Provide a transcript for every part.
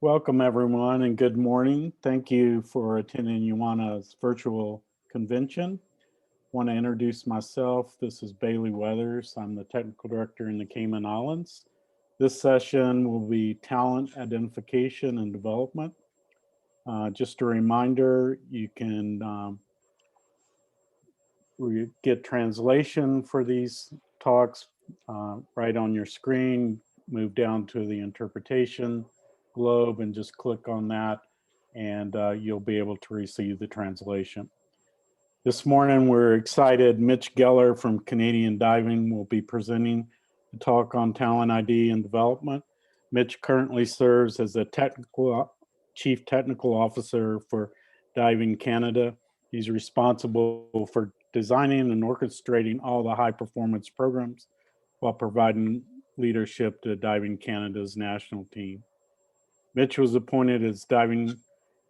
Welcome, everyone, and good morning. Thank you for attending UANA's virtual convention. I want to introduce myself. This is Bailey Weathers. I'm the technical director in the Cayman Islands. This session will be talent identification and development. Just a reminder, you can get translation for these talks right on your screen. Move down to the interpretation globe and just click on that, and you'll be able to receive the translation. This morning, we're excited. Mitch Geller from Canadian Diving will be presenting the talk on talent ID and development. Mitch currently serves as the Chief Technical Officer for Diving Canada. He's responsible for designing and orchestrating all the high performance programs while providing leadership to Diving Canada's national team. Mitch was appointed as Diving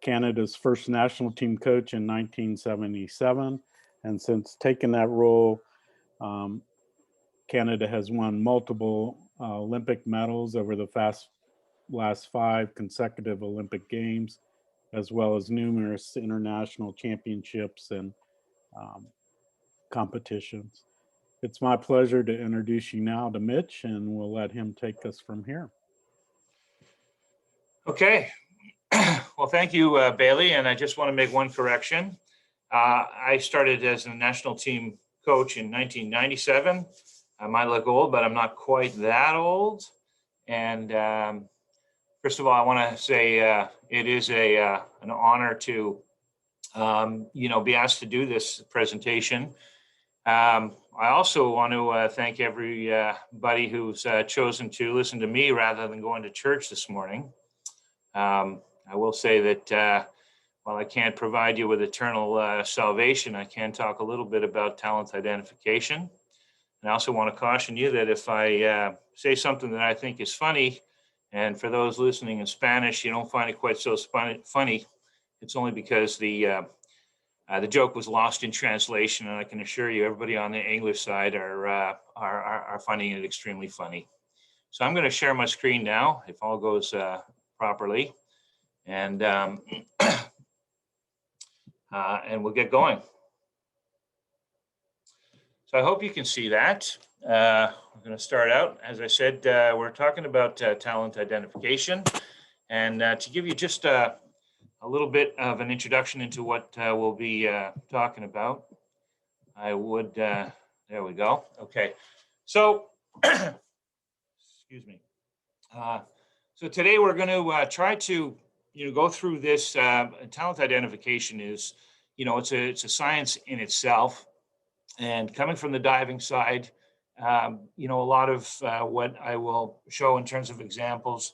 Canada's first national team coach in 1977. And since taking that role, Canada has won multiple Olympic medals over the last 5 consecutive Olympic Games, as well as numerous international championships and competitions. It's my pleasure to introduce you now to Mitch, and we'll let him take us from here. Okay. Well, thank you, Bailey. And I just want to make one correction. I started as a national team coach in 1997. I might look old, but I'm not quite that old. And first of all, I want to say it is an honor to be asked to do this presentation. I also want to thank everybody who's chosen to listen to me rather than going to church this morning. I will say that while I can't provide you with eternal salvation, I can talk a little bit about talent identification. And I also want to caution you that if I say something that I think is funny, and for those listening in Spanish, you don't find it quite so funny, it's only because the joke was lost in translation, and I can assure you, everybody on the English side are finding it extremely funny. So I'm going to share my screen now, if all goes properly, and and we'll get going. So I hope you can see that. We're going to start out. As I said, we're talking about talent identification, and to give you just a little bit of an introduction into what we'll be talking about, I would, there we go. Okay, so, excuse me. So today we're going to try to, go through this. Talent identification is, it's a science in itself. And coming from the diving side, a lot of what I will show in terms of examples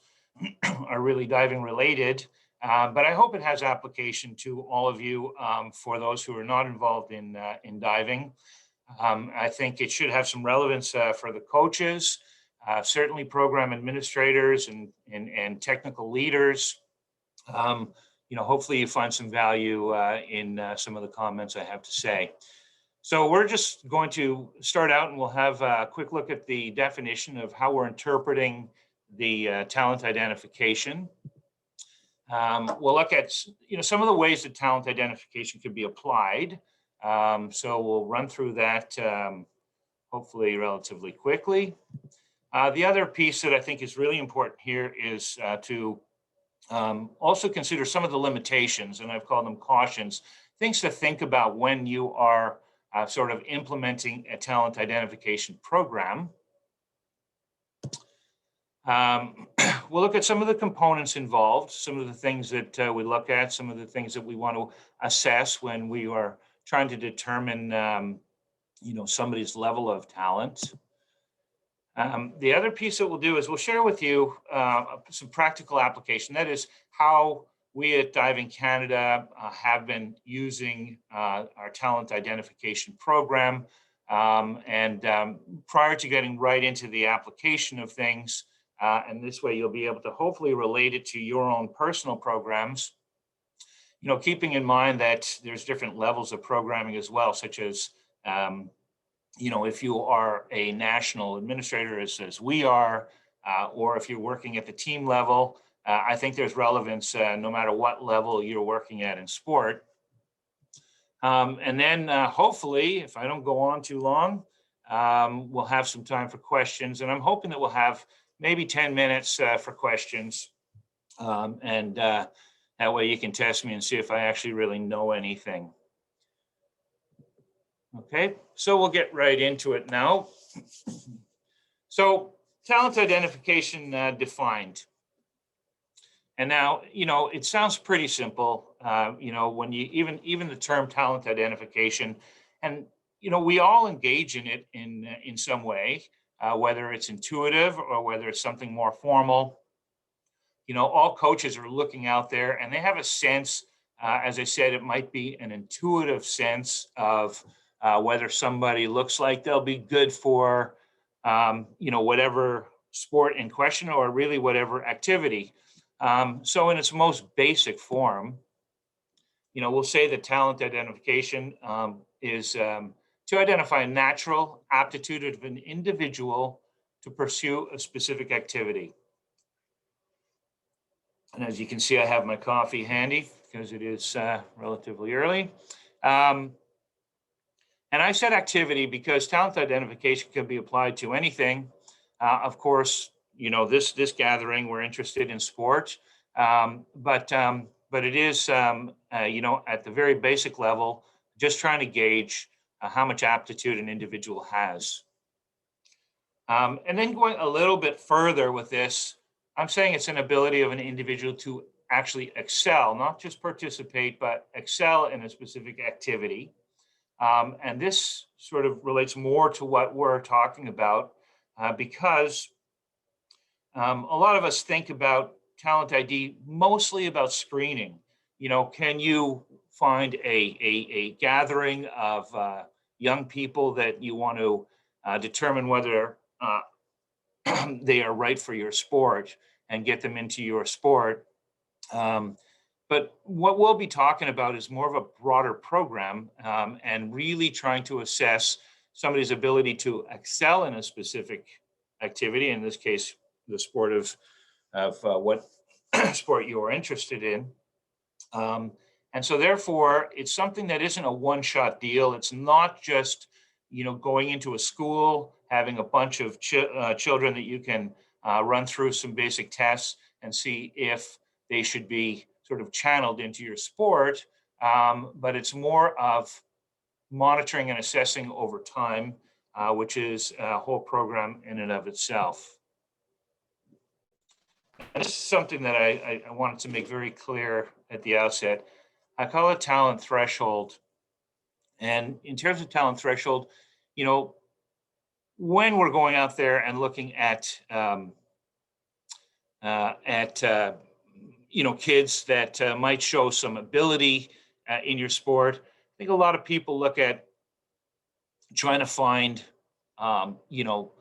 are really diving related. But I hope it has application to all of you for those who are not involved in diving. I think it should have some relevance for the coaches, certainly program administrators and technical leaders. Hopefully you find some value in some of the comments I have to say. So we're just going to start out, and we'll have a quick look at the definition of how we're interpreting the talent identification. We'll look at some of the ways that talent identification could be applied. So we'll run through that hopefully relatively quickly. The other piece that I think is really important here is to also consider some of the limitations, and I've called them cautions, things to think about when you are sort of implementing a talent identification program. We'll look at some of the components involved, some of the things that we look at, some of the things that we want to assess when we are trying to determine, somebody's level of talent. The other piece that we'll do is we'll share with you some practical application. That is how we at Diving Canada have been using our talent identification program. And prior to getting right into the application of things, and this way you'll be able to hopefully relate it to your own personal programs, keeping in mind that there's different levels of programming as well, such as, if you are a national administrator as we are, or if you're working at the team level, I think there's relevance no matter what level you're working at in sport. And then hopefully, if I don't go on too long, we'll have some time for questions. And I'm hoping that we'll have maybe 10 minutes for questions. And that way you can test me and see if I actually really know anything. Okay, so we'll get right into it now. So talent identification defined. And now, it sounds pretty simple, when you even the term talent identification, and, we all engage in it in some way, whether it's intuitive or whether it's something more formal. All coaches are looking out there and they have a sense, as I said, it might be an intuitive sense of whether somebody looks like they'll be good for, whatever sport in question or really whatever activity. So in its most basic form, we'll say that talent identification is to identify a natural aptitude of an individual to pursue a specific activity. And as you can see, I have my coffee handy because it is relatively early. And I said activity because talent identification can be applied to anything. Of course, this gathering, we're interested in sport, but it is, at the very basic level, just trying to gauge how much aptitude an individual has. And then going a little bit further with this, I'm saying it's an ability of an individual to actually excel, not just participate, but excel in a specific activity. And this sort of relates more to what we're talking about because a lot of us think about talent ID mostly about screening. You know, can you find a gathering of young people that you want to determine whether they are right for your sport and get them into your sport? But what we'll be talking about is more of a broader program and really trying to assess somebody's ability to excel in a specific activity, in this case, the sport of what sport you are interested in. And so therefore, it's something that isn't a one-shot deal. It's not just, you know, going into a school, having a bunch of children that you can run through some basic tests and see if they should be sort of channeled into your sport. But it's more of monitoring and assessing over time, which is a whole program in and of itself. And this is something that I wanted to make very clear at the outset. I call it talent threshold. And in terms of talent threshold, you know, when we're going out there and looking at you know, kids that might show some ability in your sport, I think a lot of people look at trying to find, you know,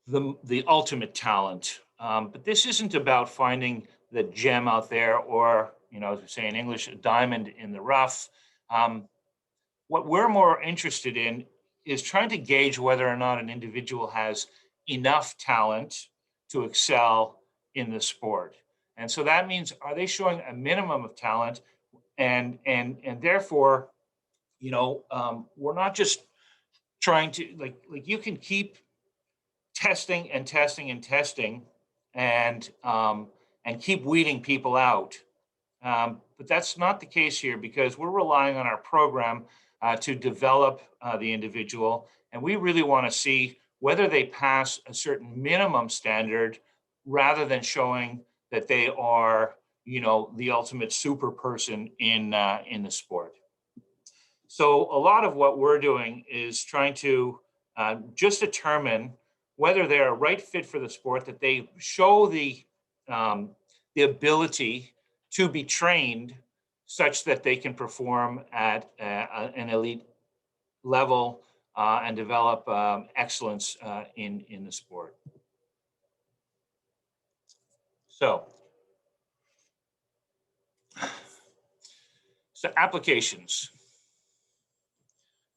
the ultimate talent. But this isn't about finding the gem out there, or, you know, as we say in English, a diamond in the rough. What we're more interested in is trying to gauge whether or not an individual has enough talent to excel in the sport. And so that means, are they showing a minimum of talent? And therefore, you know, we're not just trying to, like you can keep testing and testing and testing and keep weeding people out. But that's not the case here, because we're relying on our program to develop the individual. And we really want to see whether they pass a certain minimum standard rather than showing that they are, you know, the ultimate super person in the sport. So a lot of what we're doing is trying to just determine whether they're a right fit for the sport, that they show the ability to be trained such that they can perform at an elite level and develop excellence in the sport. So applications.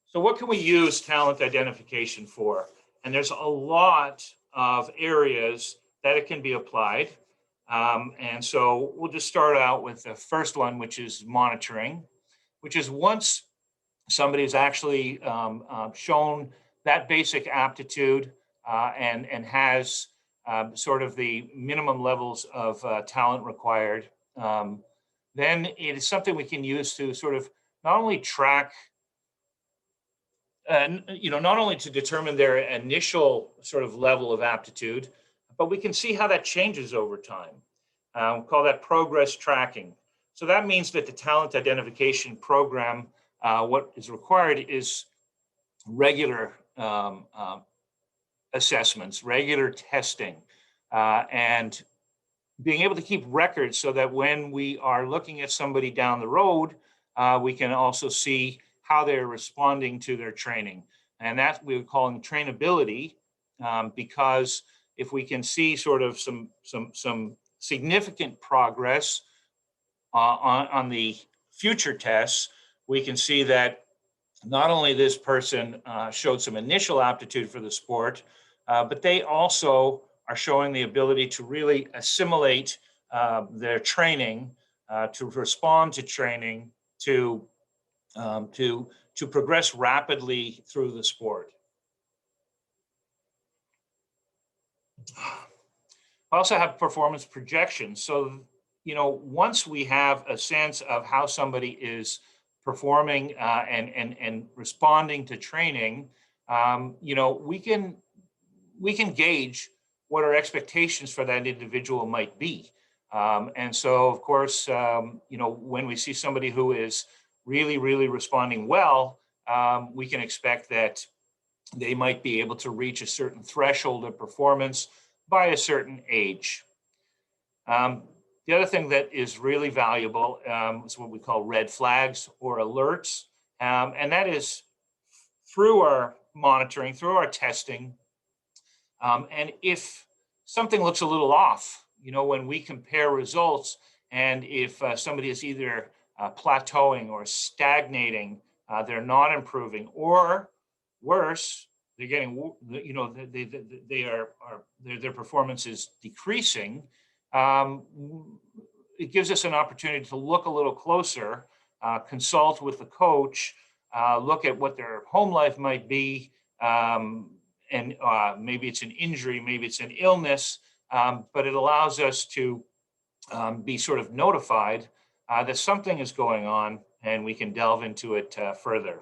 So what can we use talent identification for? And there's a lot of areas that it can be applied. And so we'll just start out with the first one, which is monitoring, which is once somebody's actually shown that basic aptitude and has sort of the minimum levels of talent required, then it is something we can use to sort of not only track, you know, not only to determine their initial sort of level of aptitude, but we can see how that changes over time. We call that progress tracking. So that means that the talent identification program, what is required is regular assessments, regular testing, and being able to keep records so that when we are looking at somebody down the road, we can also see how they're responding to their training. And that we would call trainability, because if we can see sort of some significant progress on the future tests, we can see that not only this person showed some initial aptitude for the sport, but they also are showing the ability to really assimilate their training, to respond to training, to progress rapidly through the sport. I also have performance projections. So, you know, once we have a sense of how somebody is performing and responding to training, we can gauge what our expectations for that individual might be. And so, of course, when we see somebody who is really, really responding well, we can expect that they might be able to reach a certain threshold of performance by a certain age. The other thing that is really valuable is what we call red flags or alerts. And that is through our monitoring, through our testing. And if something looks a little off, when we compare results, and if somebody is either plateauing or stagnating, they're not improving, or worse, they're getting, their performance is decreasing. It gives us an opportunity to look a little closer, consult with the coach, look at what their home life might be, and maybe it's an injury, maybe it's an illness, but it allows us to be sort of notified that something is going on, and we can delve into it further.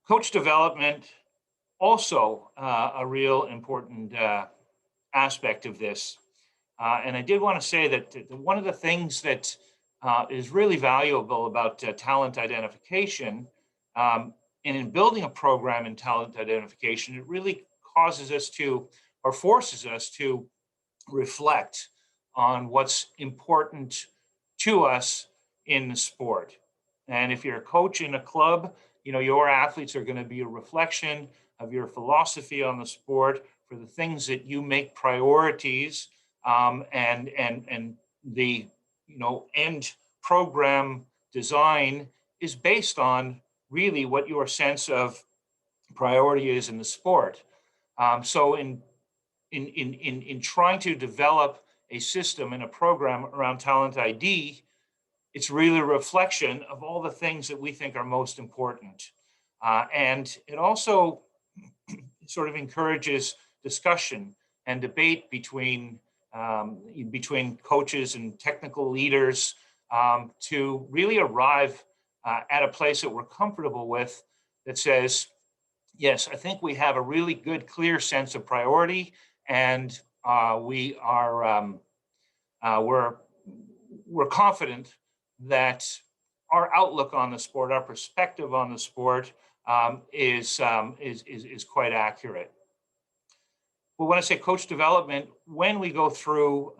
Coach development, also a real important aspect of this. And I did want to say that one of the things that is really valuable about talent identification, and in building a program in talent identification, it really causes us to, or forces us to, reflect on what's important to us in the sport. And if you're a coach in a club, your athletes are going to be a reflection of your philosophy on the sport, for the things that you make priorities, and the end program design is based on really what your sense of priority is in the sport. So in trying to develop a system and a program around talent ID, it's really a reflection of all the things that we think are most important. And it also sort of encourages discussion and debate between coaches and technical leaders, to really arrive at a place that we're comfortable with, that says, yes, I think we have a really good, clear sense of priority, and we're confident that our outlook on the sport, our perspective on the sport, is quite accurate. But when I say coach development, when we go through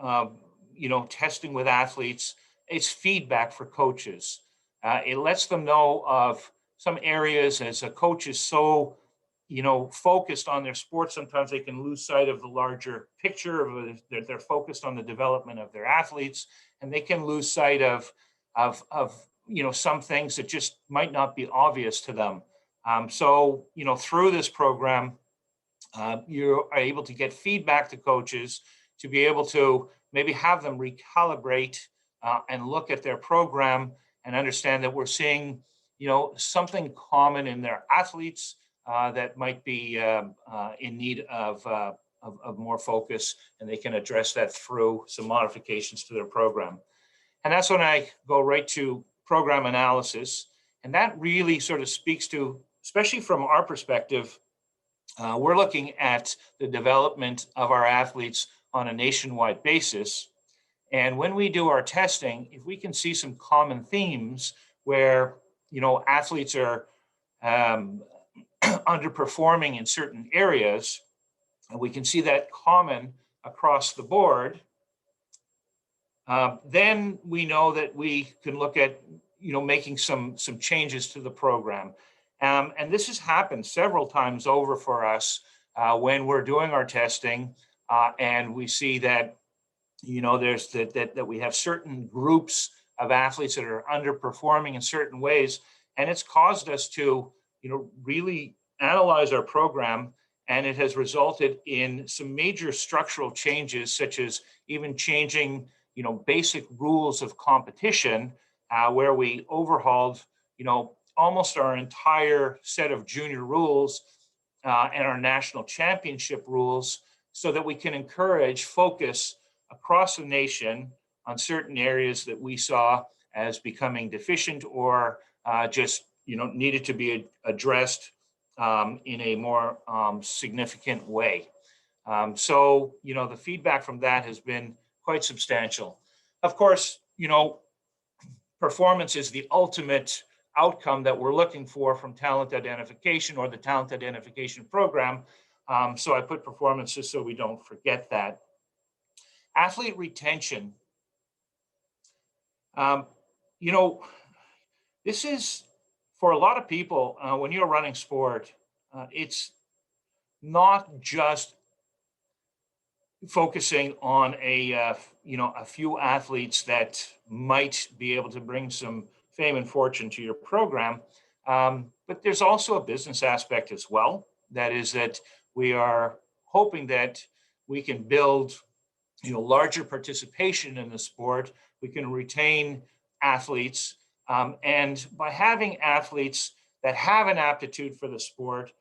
testing with athletes, it's feedback for coaches. It lets them know of some areas. As a coach is so focused on their sport, sometimes they can lose sight of the larger picture. They're focused on the development of their athletes, and they can lose sight of some things that just might not be obvious to them. So through this program, you are able to get feedback to coaches, to be able to maybe have them recalibrate and look at their program and understand that we're seeing something common in their athletes that might be in need of more focus, and they can address that through some modifications to their program. And that's when I go right to program analysis. And that really sort of speaks to, especially from our perspective, we're looking at the development of our athletes on a nationwide basis. And when we do our testing, if we can see some common themes where athletes are underperforming in certain areas, and we can see that common across the board, then we know that we can look at making some changes to the program. And this has happened several times over for us when we're doing our testing, and we see that there's that we have certain groups of athletes that are underperforming in certain ways, and it's caused us to really analyze our program, and it has resulted in some major structural changes, such as even changing basic rules of competition, where we overhauled almost our entire set of junior rules and our national championship rules, so that we can encourage focus across the nation on certain areas that we saw as becoming deficient or just needed to be addressed in a more significant way. So the feedback from that has been quite substantial. Of course, performance is the ultimate outcome that we're looking for from talent identification or the talent identification program. So I put performance just so we don't forget that. Athlete retention. This is, for a lot of people, when you're running sport, it's not just focusing on a few athletes that might be able to bring some fame and fortune to your program, but there's also a business aspect as well. That is that we are hoping that we can build larger participation in the sport. We can retain athletes, and by having athletes that have an aptitude for the sport,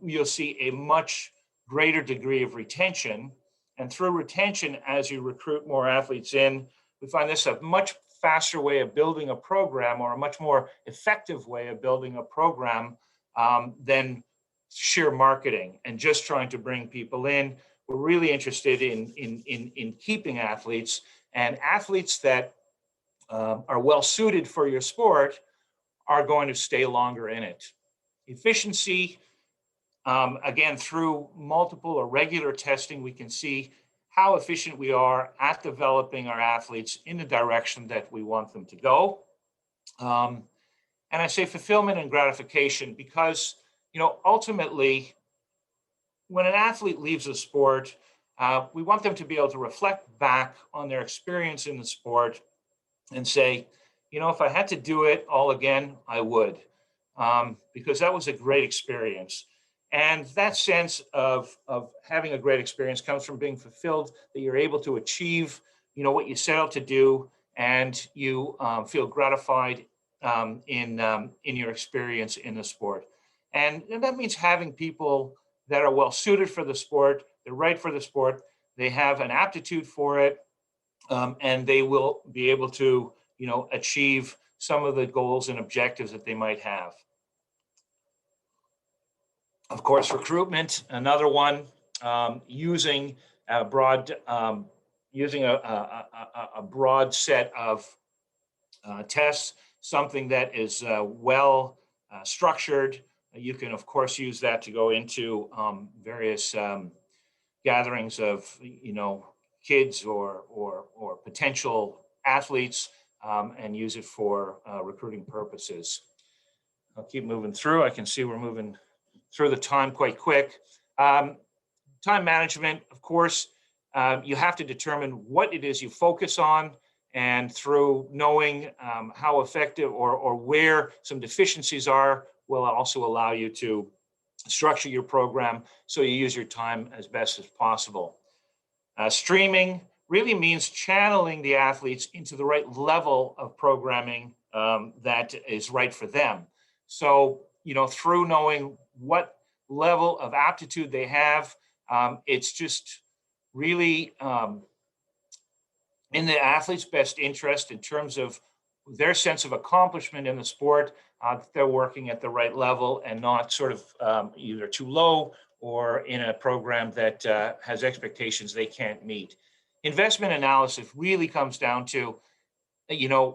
you'll see a much greater degree of retention. And through retention, as you recruit more athletes in, we find this a much faster way of building a program, or a much more effective way of building a program than sheer marketing and just trying to bring people in. We're really interested in keeping athletes, and athletes that are well suited for your sport are going to stay longer in it. Efficiency. Again, through multiple or regular testing, we can see how efficient we are at developing our athletes in the direction that we want them to go. And I say fulfillment and gratification because, ultimately, when an athlete leaves the sport, we want them to be able to reflect back on their experience in the sport and say, if I had to do it all again, I would, because that was a great experience. And that sense of having a great experience comes from being fulfilled, that you're able to achieve, what you set out to do, and you feel gratified in your experience in the sport. And that means having people that are well suited for the sport, they're right for the sport, they have an aptitude for it, and they will be able to, achieve some of the goals and objectives that they might have. Of course, recruitment, another one, using a broad set of tests, something that is well structured. You can, of course, use that to go into various gatherings of, kids or potential athletes, and use it for recruiting purposes. I'll keep moving through. I can see we're moving through the time quite quick. Time management, of course, you have to determine what it is you focus on, and through knowing how effective or where some deficiencies are will also allow you to structure your program so you use your time as best as possible. Streaming really means channeling the athletes into the right level of programming that is right for them. So, through knowing what level of aptitude they have, it's just really in the athlete's best interest in terms of their sense of accomplishment in the sport, they're working at the right level and not sort of either too low or in a program that has expectations they can't meet. Investment analysis really comes down to,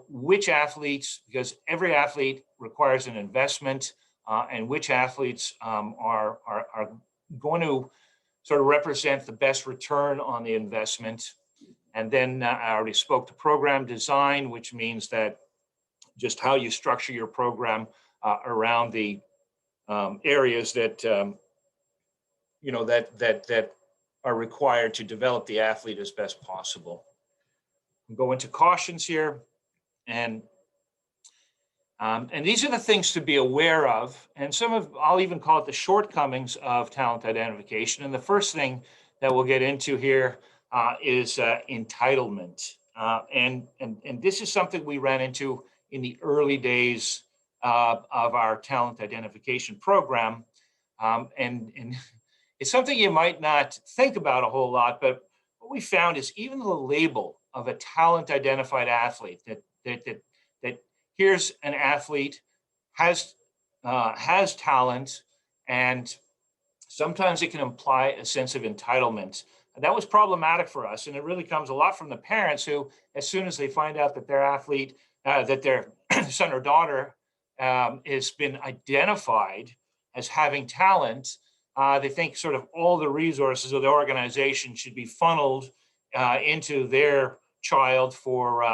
which athletes, because every athlete requires an investment, and which athletes are going to sort of represent the best return on the investment. And then I already spoke to program design, which means that just how you structure your program around the areas that that are required to develop the athlete as best possible. We'll go into cautions here, and these are the things to be aware of, and I'll even call it the shortcomings of talent identification. And the first thing that we'll get into here is entitlement, and this is something we ran into in the early days of our talent identification program, and it's something you might not think about a whole lot, but what we found is even the label of a talent identified athlete, that that here's an athlete has talent, and sometimes it can imply a sense of entitlement. And that was problematic for us, and it really comes a lot from the parents who, as soon as they find out that their athlete, that their son or daughter has been identified as having talent, they think sort of all the resources of the organization should be funneled into their child for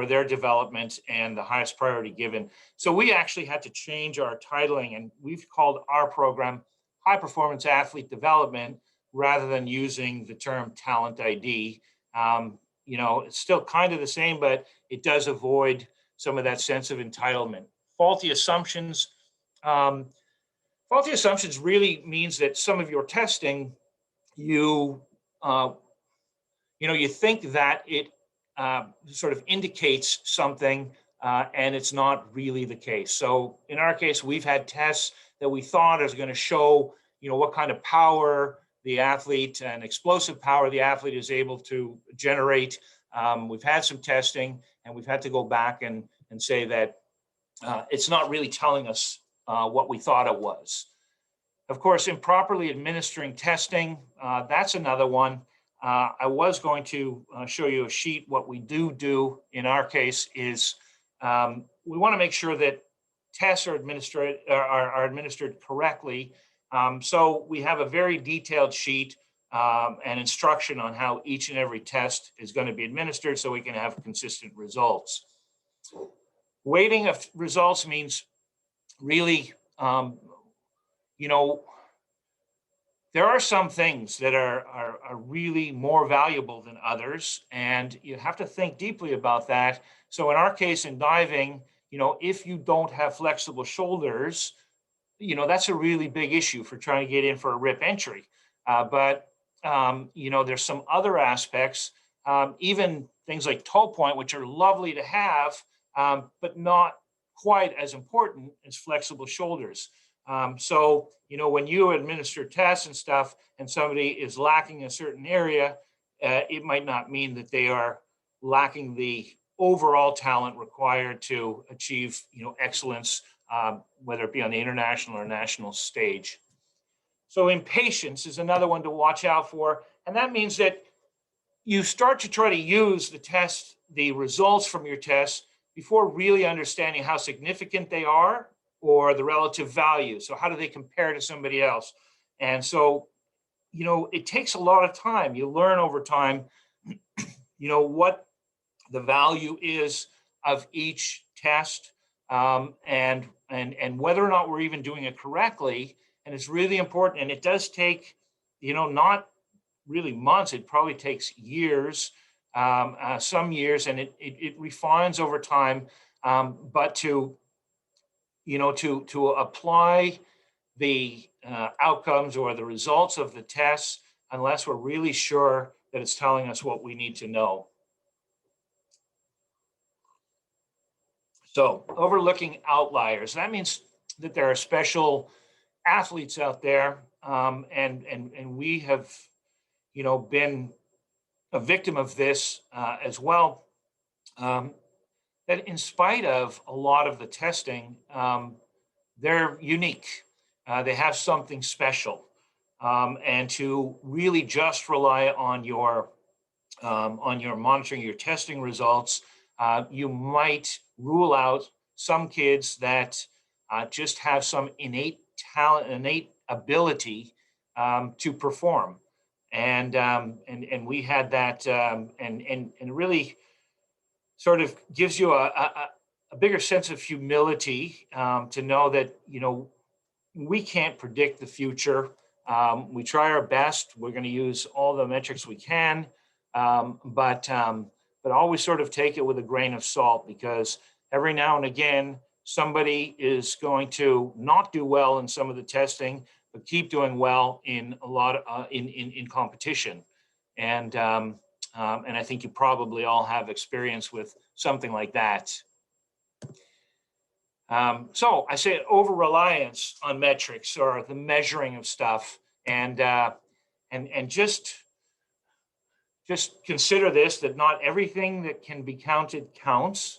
their development and the highest priority given. So we actually had to change our titling, and we've called our program High Performance Athlete Development rather than using the term Talent ID. It's still kind of the same, but it does avoid some of that sense of entitlement. Faulty assumptions. Faulty assumptions really means that some of your testing, you think that it sort of indicates something, and it's not really the case. So in our case, we've had tests that we thought is going to show, what kind of power the athlete and explosive power the athlete is able to generate. We've had some testing, and we've had to go back and say that it's not really telling us what we thought it was. Of course, improperly administering testing, that's another one. I was going to show you a sheet. What we do in our case is we want to make sure that tests are administered correctly. So we have a very detailed sheet and instruction on how each and every test is going to be administered so we can have consistent results. Weighting of results means really, there are some things that are really more valuable than others, and you have to think deeply about that. So in our case, in diving, if you don't have flexible shoulders, that's a really big issue for trying to get in for a RIP entry. But there's some other aspects, even things like toe point, which are lovely to have, but not quite as important as flexible shoulders. So, when you administer tests and stuff and somebody is lacking a certain area, it might not mean that they are lacking the overall talent required to achieve, excellence, whether it be on the international or national stage. So impatience is another one to watch out for. And that means that you start to try to use the results from your tests before really understanding how significant they are or the relative value. So how do they compare to somebody else? And so, it takes a lot of time. You learn over time, what the value is of each test, and whether or not we're even doing it correctly. And it's really important. And it does take, not really months. It probably takes years, some years, and it refines over time. But to apply the outcomes or the results of the tests, unless we're really sure that it's telling us what we need to know. So overlooking outliers, that means that there are special athletes out there, and we have, been a victim of this as well. That in spite of a lot of the testing, they're unique. They have something special, and to really just rely on your monitoring, your testing results, you might rule out some kids that just have some innate talent, innate ability to perform, and we had that, and really sort of gives you a bigger sense of humility to know that we can't predict the future. We try our best. We're going to use all the metrics we can, but always sort of take it with a grain of salt, because every now and again somebody is going to not do well in some of the testing, but keep doing well in a lot of, in competition, and I think you probably all have experience with something like that. So I say over-reliance on metrics or the measuring of stuff, and just consider this, that not everything that can be counted counts.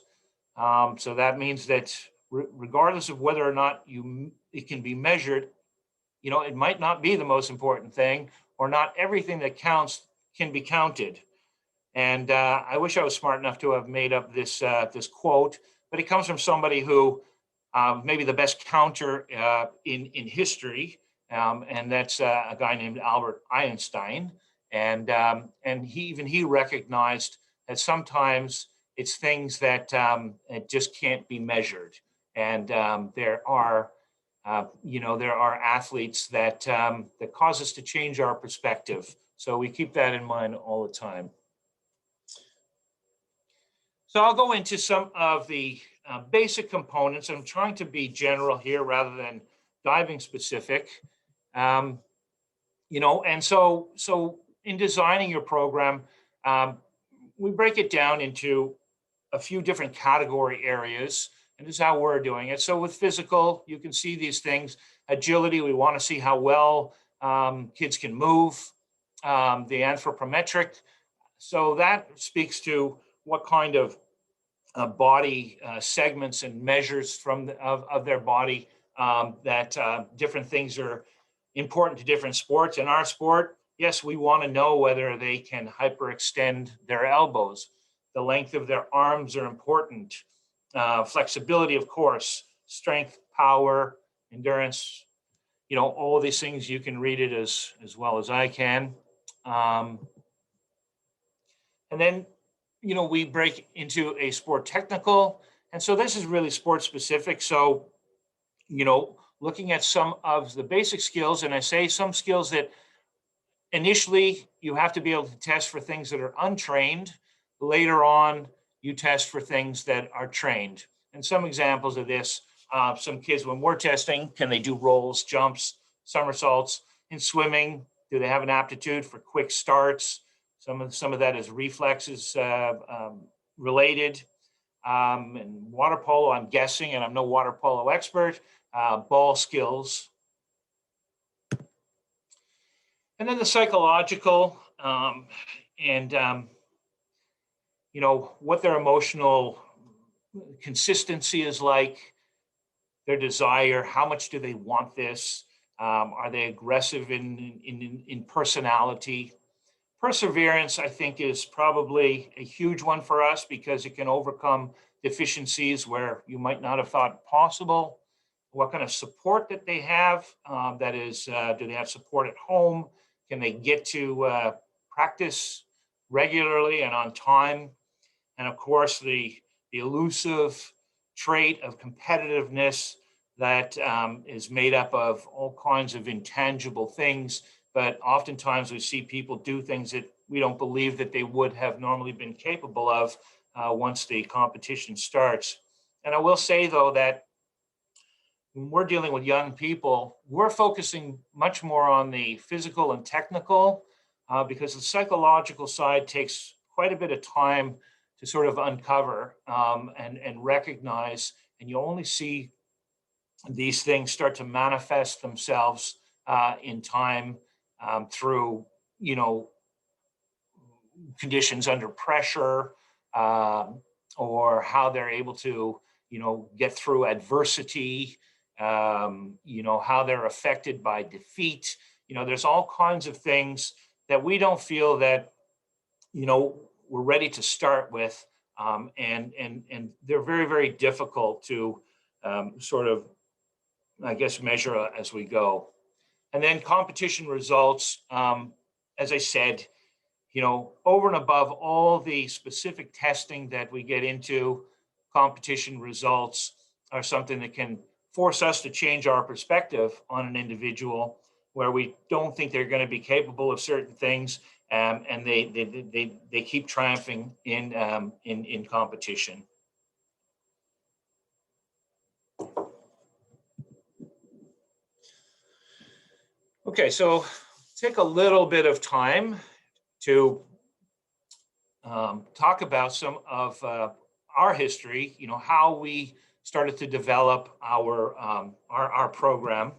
So that means that regardless of whether or not it can be measured, it might not be the most important thing, or not everything that counts can be counted. And I wish I was smart enough to have made up this quote, but it comes from somebody who maybe the best counter in history, and that's a guy named Albert Einstein. And he recognized that sometimes it's things that it just can't be measured. And there are athletes that cause us to change our perspective. So we keep that in mind all the time. So I'll go into some of the basic components. I'm trying to be general here rather than diving specific. And so in designing your program, we break it down into a few different category areas, and this is how we're doing it. So with physical, you can see these things. Agility, we want to see how well kids can move. The anthropometric, so that speaks to what kind of body segments and measures of their body that different things are important to different sports. In our sport, yes, we want to know whether they can hyperextend their elbows. The length of their arms are important. Flexibility, of course, strength, power, endurance, all of these things, you can read it as well as I can. And then, we break into a sport technical. And so this is really sport specific. So, looking at some of the basic skills, and I say some skills that initially you have to be able to test for things that are untrained. Later on, you test for things that are trained. And some examples of this, some kids, when we're testing, can they do rolls, jumps, somersaults? In swimming, do they have an aptitude for quick starts? Some of that is reflexes related. And water polo, I'm guessing, and I'm no water polo expert, ball skills. And then the psychological, what their emotional consistency is like, their desire, how much do they want this? Are they aggressive in personality? Perseverance, I think, is probably a huge one for us because it can overcome deficiencies where you might not have thought possible. What kind of support that they have, that is, do they have support at home? Can they get to practice regularly and on time? And of course, the elusive trait of competitiveness that is made up of all kinds of intangible things. But oftentimes we see people do things that we don't believe that they would have normally been capable of once the competition starts. And I will say, though, that when we're dealing with young people, we're focusing much more on the physical and technical because the psychological side takes quite a bit of time to sort of uncover and recognize. And you only see these things start to manifest themselves in time through, conditions under pressure or how they're able to, get through adversity, how they're affected by defeat. There's all kinds of things that we don't feel that, we're ready to start with. And they're very, very difficult to sort of, I guess, measure as we go. And then competition results, as I said, over and above all the specific testing that we get into, competition results are something that can force us to change our perspective on an individual where we don't think they're going to be capable of certain things, and they keep triumphing in competition. Okay, so take a little bit of time to talk about some of our history, how we started to develop our program.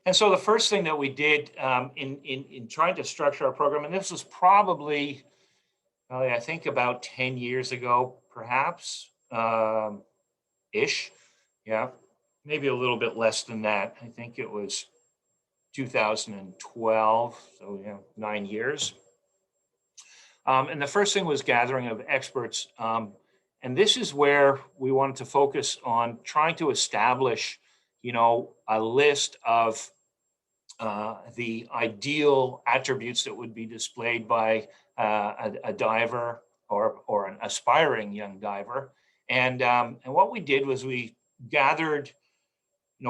And so the first thing that we did in trying to structure our program, and this was probably I think about 10 years ago, perhaps, ish. Yeah, maybe a little bit less than that. I think it was 2012, so 9 years. And the first thing was gathering of experts. And this is where we wanted to focus on trying to establish, a list of the ideal attributes that would be displayed by a diver or an aspiring young diver. And what we did was we gathered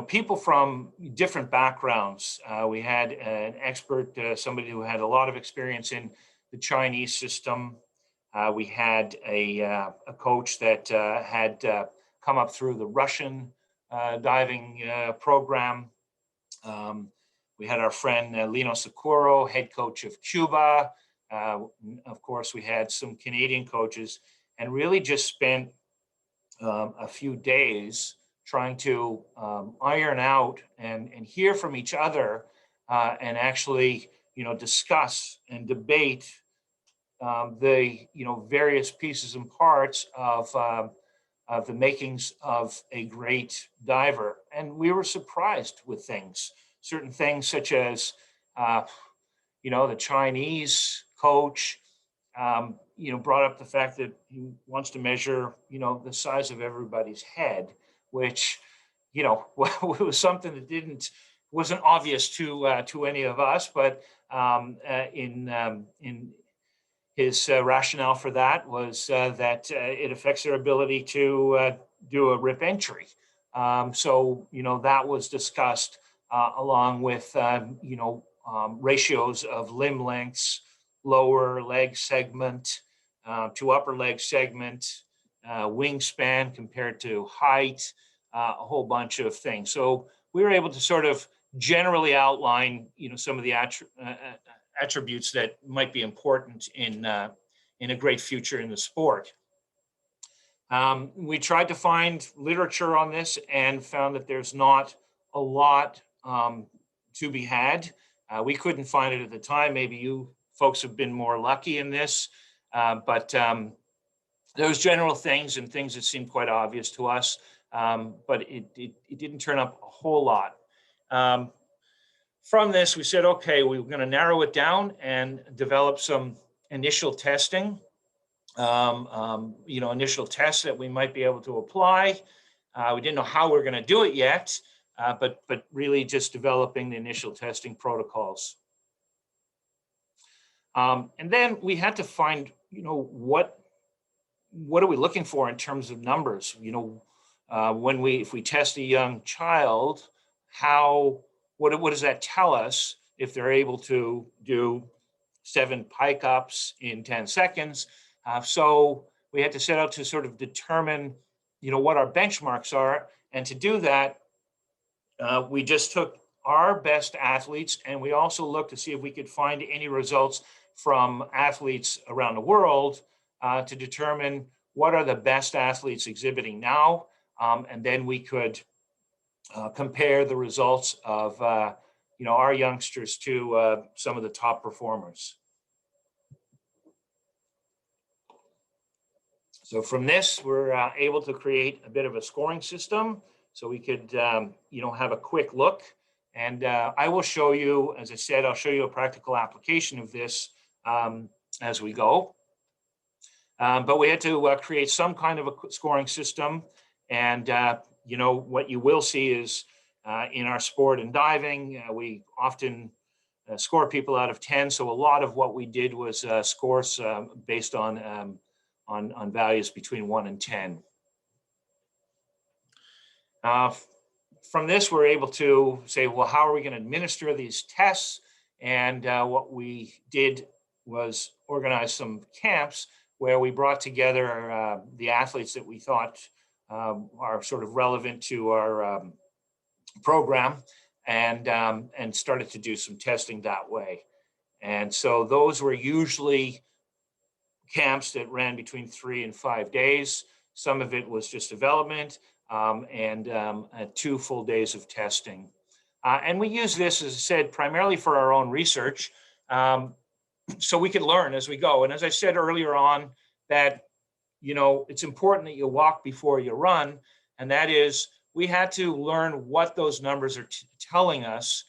people from different backgrounds. We had an expert, somebody who had a lot of experience in the Chinese system. We had a coach that had come up through the Russian diving program. We had our friend Lino Sakuro, head coach of Cuba. Of course, we had some Canadian coaches, and really just spent a few days trying to iron out and hear from each other, and actually, discuss and debate the various pieces and parts of the makings of a great diver. And we were surprised with certain things such as the Chinese coach brought up the fact that he wants to measure the size of everybody's head, which was something that wasn't obvious to any of us, but in his rationale for that was that it affects their ability to do a rip entry. So that was discussed along with ratios of limb lengths, lower leg segment to upper leg segment, wingspan compared to height, a whole bunch of things. So we were able to sort of generally outline, some of the attributes that might be important in a great future in the sport. We tried to find literature on this and found that there's not a lot to be had. We couldn't find it at the time. Maybe you folks have been more lucky in this, but those general things and things that seemed quite obvious to us, but it didn't turn up a whole lot. From this, we said, okay, we're going to narrow it down and develop some initial testing, initial tests that we might be able to apply. We didn't know how we were going to do it yet, but really just developing the initial testing protocols. And then we had to find, what are we looking for in terms of numbers? If we test a young child, what does that tell us if they're able to do 7 pike ups in 10 seconds? So we had to set out to sort of determine, what our benchmarks are. And to do that, we just took our best athletes, and we also looked to see if we could find any results from athletes around the world to determine what are the best athletes exhibiting now. And then we could compare the results of our youngsters to some of the top performers. So from this, we're able to create a bit of a scoring system so we could have a quick look. And I will show you, as I said, I'll show you a practical application of this as we go. But we had to create some kind of a scoring system. And what you will see is in our sport and diving, we often score people out of 10. So a lot of what we did was scores based on values between 1 and 10. From this, we're able to say, well, how are we going to administer these tests? And what we did was organize some camps where we brought together the athletes that we thought are sort of relevant to our program, and started to do some testing that way. And so those were usually camps that ran between 3 and 5 days. Some of it was just development, and 2 full days of testing. And we use this, as I said, primarily for our own research. so we can learn as we go. And as I said earlier on, that, you know, it's important that you walk before you run. And that is, we had to learn what those numbers are telling us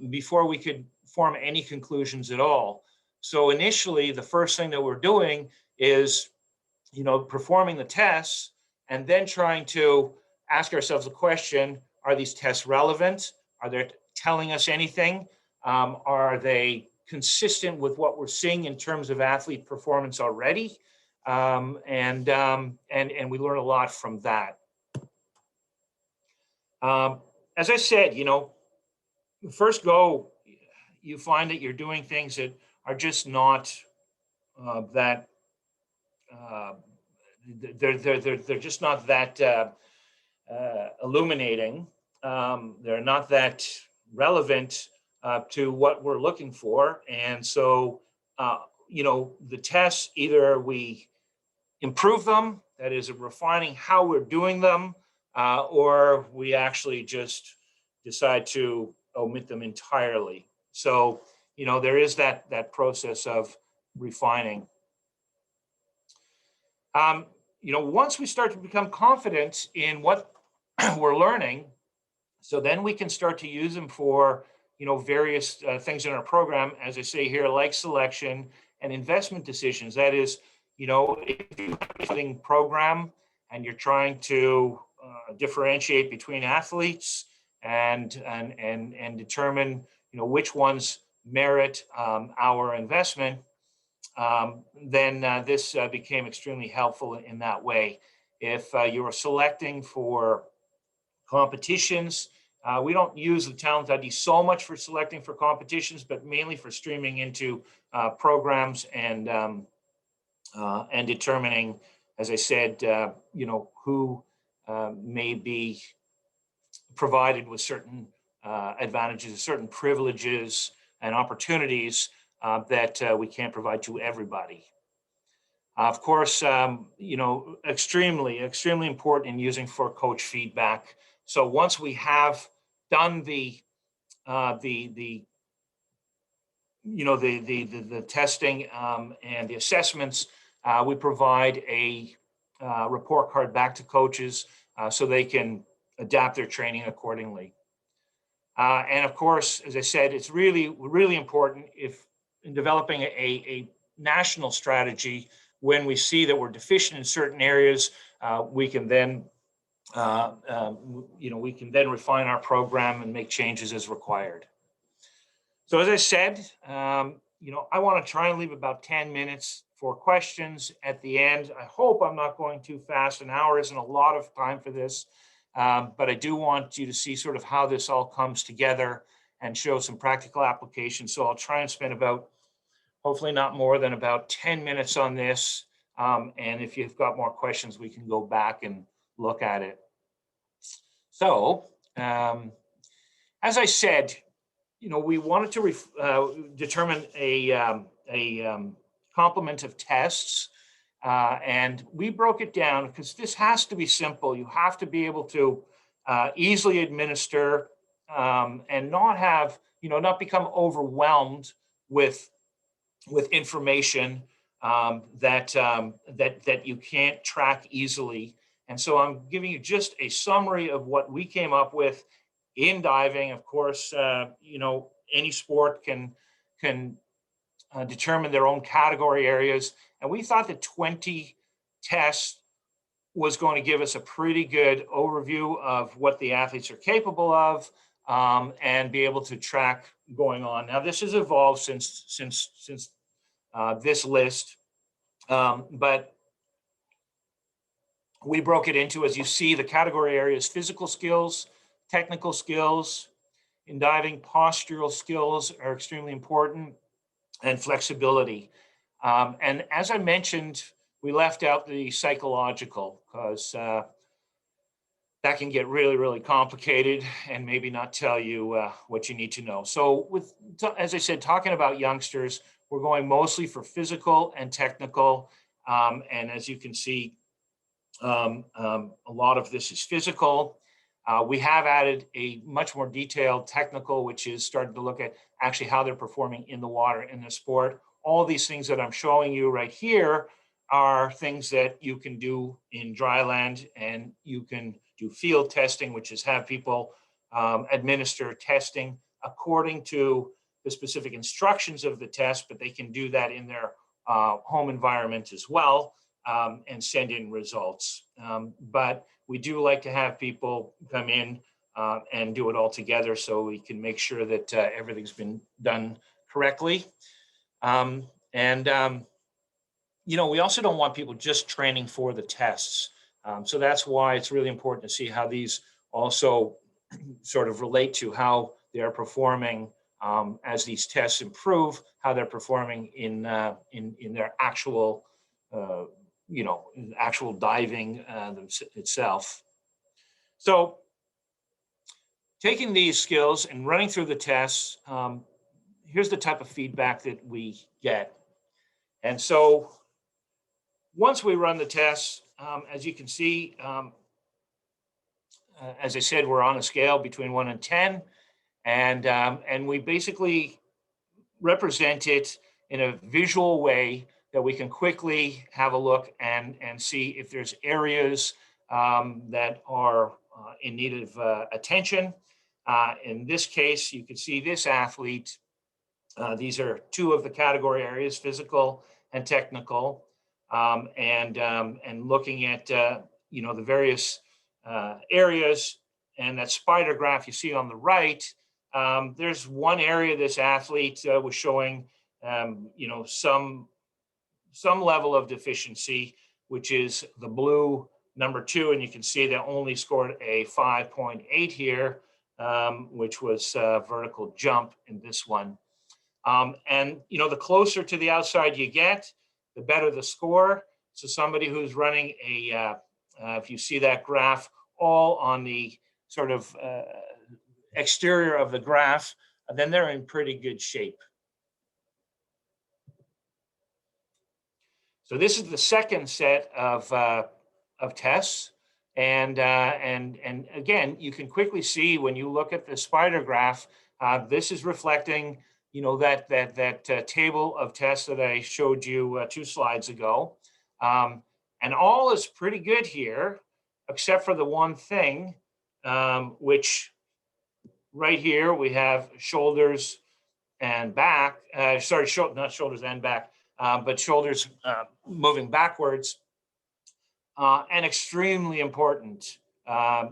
before we could form any conclusions at all. So initially, the first thing that we're doing is, you know, performing the tests and then trying to ask ourselves the question, are these tests relevant? Are they telling us anything? Are they consistent with what we're seeing in terms of athlete performance already? And we learn a lot from that. As I said, you know, first go, you find that you're doing things that are just not that they're just not that illuminating. They're not that relevant to what we're looking for, and so you know, the tests, either we improve them, that is refining how we're doing them, or we actually just decide to omit them entirely. So, you know, there is that process of refining. You know, once we start to become confident in what we're learning, so then we can start to use them for, you know, various things in our program, as I say here, like selection and investment decisions. That is, you know, if you're a program and you're trying to differentiate between athletes and determine, you know, which ones merit our investment, then this became extremely helpful in that way. If you were selecting for competitions, we don't use the Talent ID so much for selecting for competitions, but mainly for streaming into programs and determining, as I said, you know, who may be provided with certain advantages, certain privileges and opportunities that we can't provide to everybody. Of course, you know, extremely important in using for coach feedback. So once we have done the testing and the assessments, we provide a report card back to coaches so they can adapt their training accordingly. And of course, as I said, it's really important if in developing a national strategy, when we see that we're deficient in certain areas, we can then refine our program and make changes as required. So as I said, you know, I want to try and leave about 10 minutes for questions at the end. I hope I'm not going too fast. An hour isn't a lot of time for this, but I do want you to see sort of how this all comes together and show some practical applications. So I'll try and spend about, hopefully not more than about 10 minutes on this. And if you've got more questions, we can go back and look at it. So, as I said, you know, we wanted to determine a complement of tests, and we broke it down because this has to be simple. You have to be able to easily administer and not have, you know, not become overwhelmed with information that you can't track easily. And so I'm giving you just a summary of what we came up with in diving. Of course, you know, any sport can determine their own category areas. And we thought that 20 tests was going to give us a pretty good overview of what the athletes are capable of and be able to track going on. Now, this has evolved since this list, but we broke it into, as you see, the category areas: physical skills, technical skills. In diving, postural skills are extremely important, and flexibility. And as I mentioned, we left out the psychological because that can get really complicated and maybe not tell you what you need to know. So as I said, talking about youngsters, we're going mostly for physical and technical. And as you can see, a lot of this is physical. We have added a much more detailed technical, which is starting to look at actually how they're performing in the water in the sport, all these things that I'm showing you right here are things that you can do in dry land, and you can do field testing, which is have people administer testing according to the specific instructions of the test, but they can do that in their home environment as well, and send in results. But we do like to have people come in and do it all together so we can make sure that everything's been done correctly. You know, we also don't want people just training for the tests. So that's why it's really important to see how these also sort of relate to how they are performing as these tests improve, how they're performing in their actual, you know, actual diving itself. So taking these skills and running through the tests, here's the type of feedback that we get. And so once we run the tests, as you can see, as I said, we're on a scale between 1 and 10, and we basically represent it in a visual way that we can quickly have a look and see if there's areas that are in need of attention. In this case, you can see this athlete. These are two of the category areas, physical and technical, and looking at you know, the various areas. And that spider graph you see on the right, there's one area this athlete was showing you know, some level of deficiency, which is the blue number 2, and you can see they only scored a 5.8 here, which was vertical jump in this one. And you know, the closer to the outside you get, the better the score. So somebody who's running a, if you see that graph, all on the sort of exterior of the graph, then they're in pretty good shape. So this is the second set of tests. And again, you can quickly see when you look at the spider graph, this is reflecting, you know, that table of tests that I showed you 2 slides ago. And all is pretty good here, except for the one thing, which right here we have shoulders and back, sorry, not shoulders and back, but shoulders moving backwards, and extremely important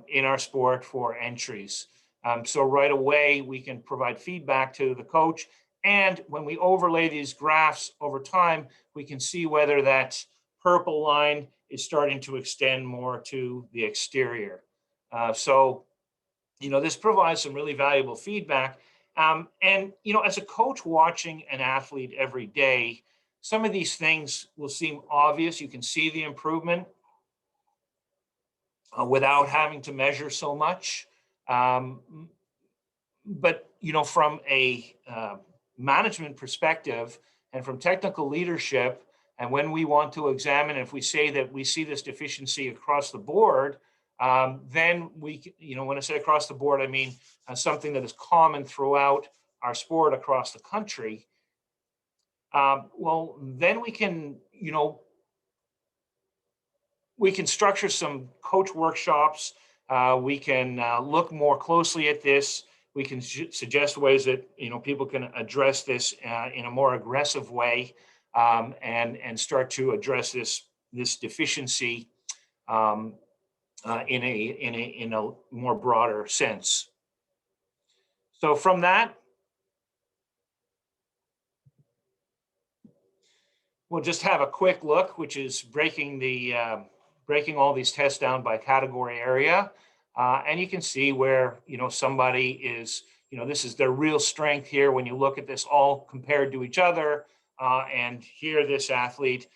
in our sport for entries. So right away, we can provide feedback to the coach. And when we overlay these graphs over time, we can see whether that purple line is starting to extend more to the exterior. So, you know, this provides some really valuable feedback. And, you know, as a coach watching an athlete every day, some of these things will seem obvious. You can see the improvement without having to measure so much. But, you know, from a management perspective and from technical leadership, and when we want to examine, if we say that we see this deficiency across the board, then we, you know, when I say across the board, I mean something that is common throughout our sport across the country. Well, then we can, you know, we can structure some coach workshops. We can look more closely at this. We can suggest ways that, you know, people can address this in a more aggressive way, and start to address this deficiency in a more broader sense. So from that, we'll just have a quick look, which is breaking all these tests down by category area. And you can see where, you know, somebody is, you know, this is their real strength here when you look at this all compared to each other. And here this athlete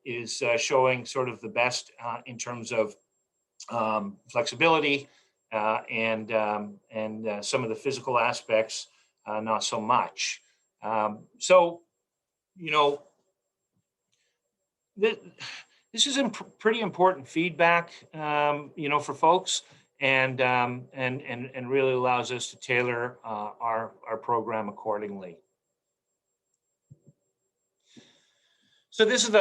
is showing sort of the best in terms of flexibility and some of the physical aspects, not so much. So, you know, this is pretty important feedback, you know, for folks, and really allows us to tailor our program accordingly. So this is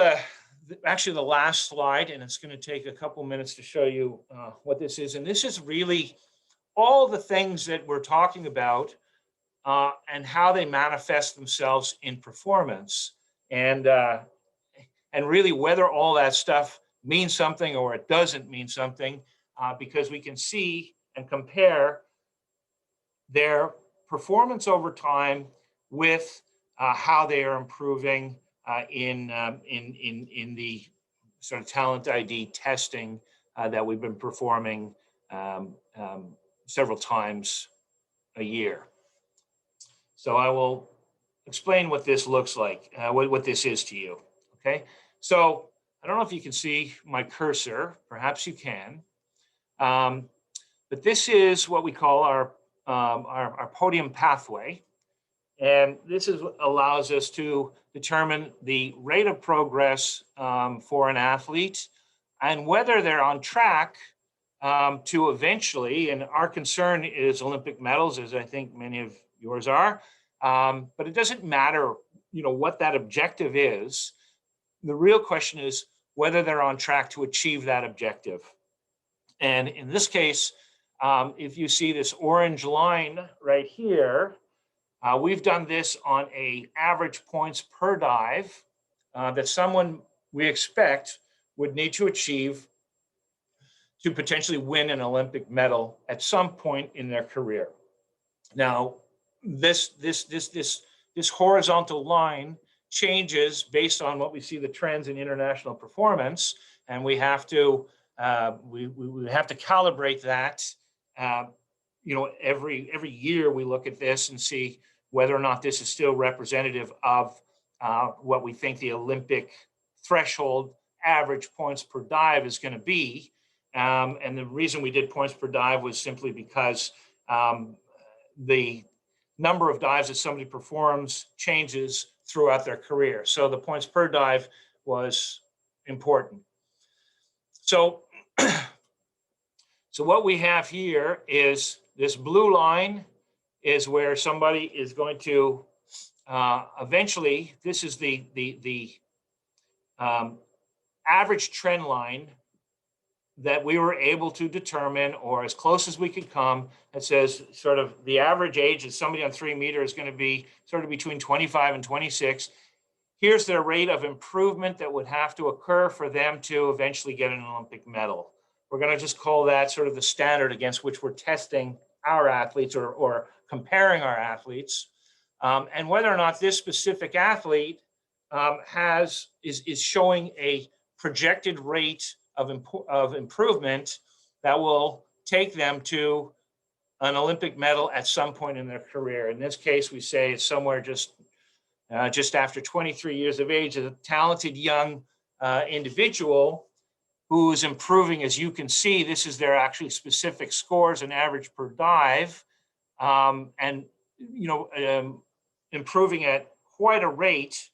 actually the last slide, and it's going to take a couple minutes to show you what this is. And this is really all the things that we're talking about and how they manifest themselves in performance, and really whether all that stuff means something or it doesn't mean something, because we can see and compare their performance over time with how they are improving in the sort of talent ID testing that we've been performing several times a year. So I will explain what this looks like, what this is to you. Okay, so I don't know if you can see my cursor. Perhaps you can, but this is what we call our podium pathway. And this is what allows us to determine the rate of progress for an athlete and whether they're on track to eventually, and our concern is Olympic medals, as I think many of yours are, but it doesn't matter, what that objective is. The real question is whether they're on track to achieve that objective. And in this case, if you see this orange line right here, we've done this on an average points per dive that someone we expect would need to achieve to potentially win an Olympic medal at some point in their career. Now, this horizontal line changes based on what we see the trends in international performance, and we have to we have to calibrate that. Every year we look at this and see whether or not this is still representative of what we think the Olympic threshold average points per dive is going to be. And the reason we did points per dive was simply because the number of dives that somebody performs changes throughout their career. So the points per dive was important. So, so what we have here is this blue line is where somebody is going to eventually, this is the average trend line that we were able to determine, or as close as we could come, that says sort of the average age of somebody on 3 meters is going to be sort of between 25 and 26. Here's their rate of improvement that would have to occur for them to eventually get an Olympic medal. We're going to just call that sort of the standard against which we're testing our athletes or comparing our athletes. And whether or not this specific athlete is showing a projected rate of improvement that will take them to an Olympic medal at some point in their career. In this case, we say it's somewhere just after 23 years of age, a talented young individual who's improving. As you can see, this is their actually specific scores and average per dive, and improving at quite a rate.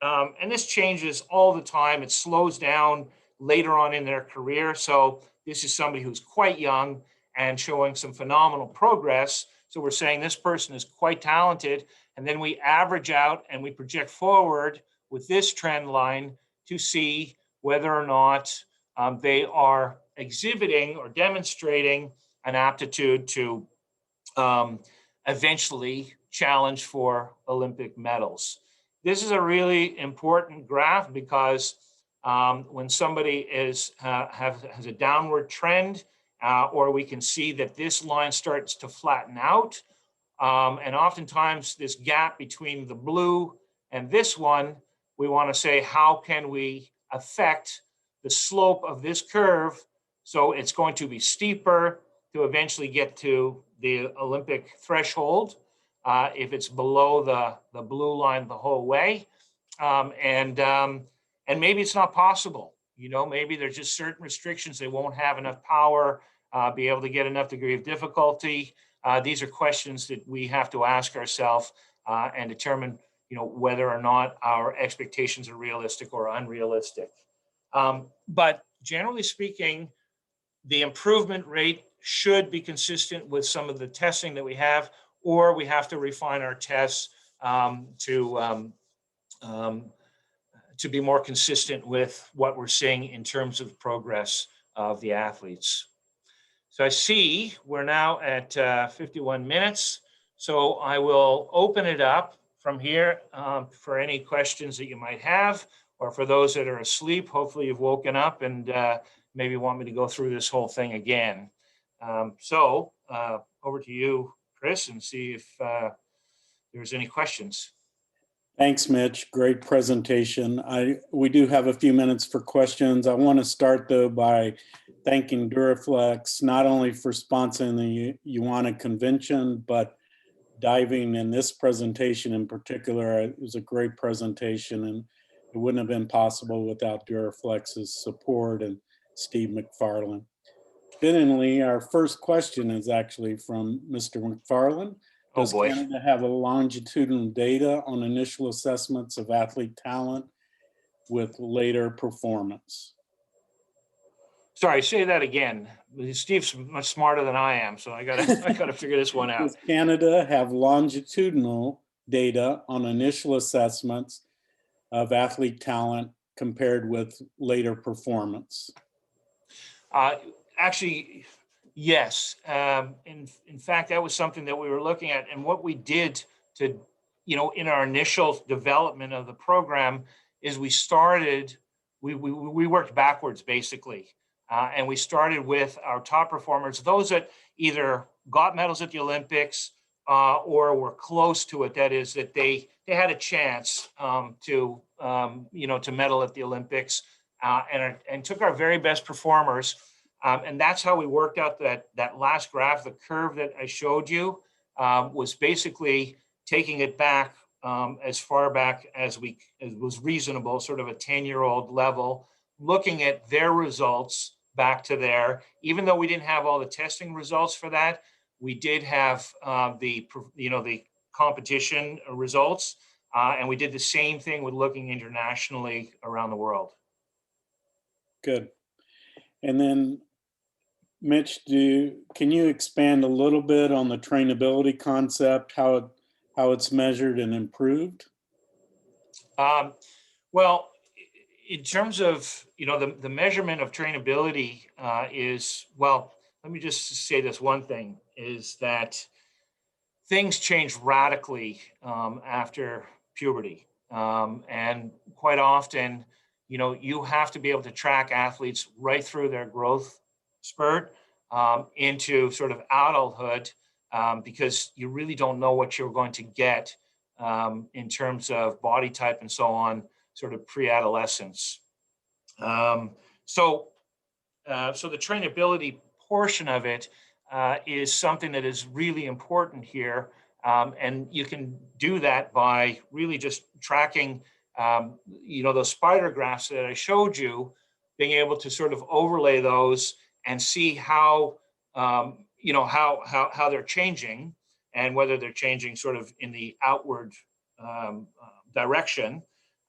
And this changes all the time. It slows down later on in their career. So this is somebody who's quite young and showing some phenomenal progress. So we're saying this person is quite talented. And then we average out and we project forward with this trend line to see whether or not they are exhibiting or demonstrating an aptitude to eventually challenge for Olympic medals. This is a really important graph because when somebody has a downward trend, or we can see that this line starts to flatten out, and oftentimes this gap between the blue and this one, we want to say, how can we affect the slope of this curve so it's going to be steeper to eventually get to the Olympic threshold if it's below the blue line the whole way. And maybe it's not possible. Maybe there's just certain restrictions. They won't have enough power, be able to get enough degree of difficulty. These are questions that we have to ask ourselves and determine, whether or not our expectations are realistic or unrealistic. But generally speaking, the improvement rate should be consistent with some of the testing that we have, or to be more consistent with what we're seeing in terms of progress of the athletes. So I see we're now at 51 minutes. So I will open it up from here for any questions that you might have, or for those that are asleep. Hopefully you've woken up and maybe want me to go through this whole thing again. So over to you, Chris, and see if there's any questions. Thanks, Mitch. Great presentation. We do have a few minutes for questions. I want to start, though, by thanking Duraflex, not only for sponsoring the UANA Convention, but diving in this presentation in particular. It was a great presentation, and it wouldn't have been possible without Duraflex's support and Steve McFarland. Fittingly, our first question is actually from Mr. McFarland. Does Canada have a longitudinal data on initial assessments of athlete talent with later performance? Sorry, say that again. Steve's much smarter than I am, so I gotta figure this one out. Does Canada have longitudinal data on initial assessments of athlete talent compared with later performance? Actually, yes. In fact, that was something that we were looking at, and what we did to, in our initial development of the program is we worked backwards basically, and we started with our top performers, those that either got medals at the Olympics or were close to it. That is, that they had a chance to medal at the Olympics, and took our very best performers. And that's how we worked out that last graph. The curve that I showed you was basically taking it back as far back as was reasonable, sort of a 10-year-old level, looking at their results back to there. Even though we didn't have all the testing results for that, we did have the competition results, and we did the same thing with looking internationally around the world. Good. And then, Mitch, can you expand a little bit on the trainability concept, how it's measured and improved? Well, in terms of the measurement of trainability is, well, let me just say this one thing, is that things change radically after puberty, and quite often, you have to be able to track athletes right through their growth spurt into sort of adulthood, because you really don't know what you're going to get in terms of body type and so on, sort of pre-adolescence. So the trainability portion of it is something that is really important here, and you can do that by really just tracking, those spider graphs that I showed you, being able to sort of overlay those and see how how they're changing, and whether they're changing sort of in the outward direction,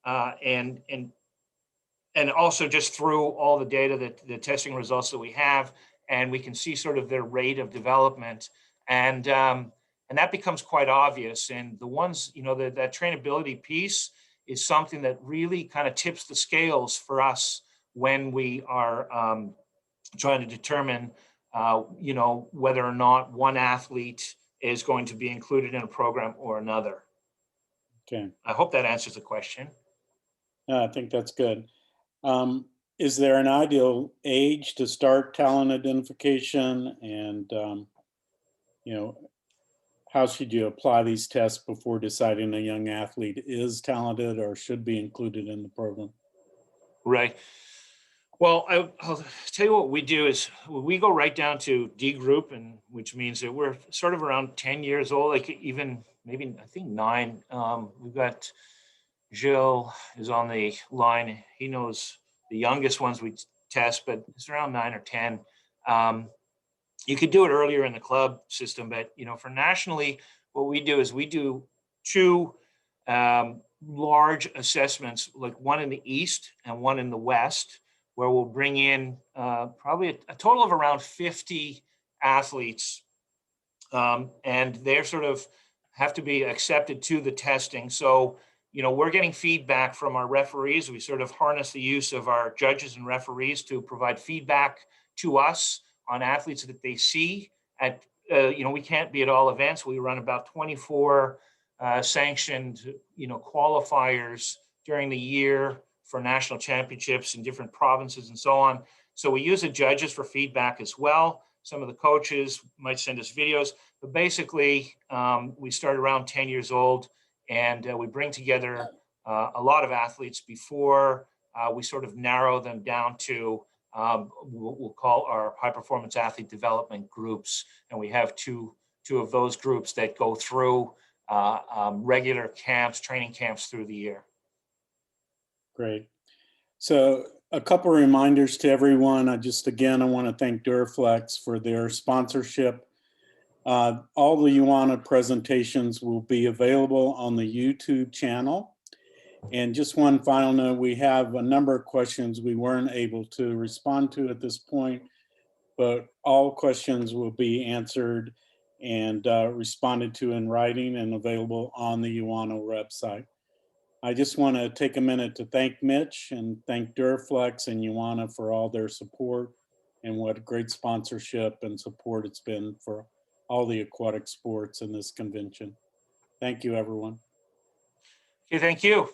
and also just through all the data, that the testing results that we have, and we can see sort of their rate of development, and that becomes quite obvious. And the ones, that trainability piece is something that really kind of tips the scales for us when we are trying to determine, whether or not one athlete is going to be included in a program or another. Okay. I hope that answers the question. I think that's good. Is there an ideal age to start talent identification, and how should you apply these tests before deciding a young athlete is talented or should be included in the program? Right. Well, I'll tell you what we do is we go right down to D group, and which means that we're sort of around 10 years old, like even maybe I think 9. We've got Gilles is on the line. He knows the youngest ones we test, but it's around 9 or 10. You could do it earlier in the club system, but for nationally, what we do is we do 2 large assessments, like one in the East and one in the West, where we'll bring in probably a total of around 50 athletes, and they're sort of have to be accepted to the testing. So, you know, we're getting feedback from our referees. We sort of harness the use of our judges and referees to provide feedback to us on athletes that they see at, you know, we can't be at all events. We run about 24 sanctioned, you know, qualifiers during the year for national championships in different provinces and so on. So we use the judges for feedback as well. Some of the coaches might send us videos, but basically we start around 10 years old, and we bring together a lot of athletes before we sort of narrow them down to we'll call our high performance athlete development groups. And we have two of those groups that go through regular camps, training camps through the year. Great. So a couple of reminders to everyone. I want to thank Duraflex for their sponsorship. All the UANA presentations will be available on the YouTube channel. And just one final note, we have a number of questions we weren't able to respond to at this point, but all questions will be answered and responded to in writing and available on the UANA website. I just want to take a minute to thank Mitch and thank Duraflex and UANA for all their support and what great sponsorship and support it's been for all the aquatic sports in this convention. Thank you, everyone. Okay, thank you.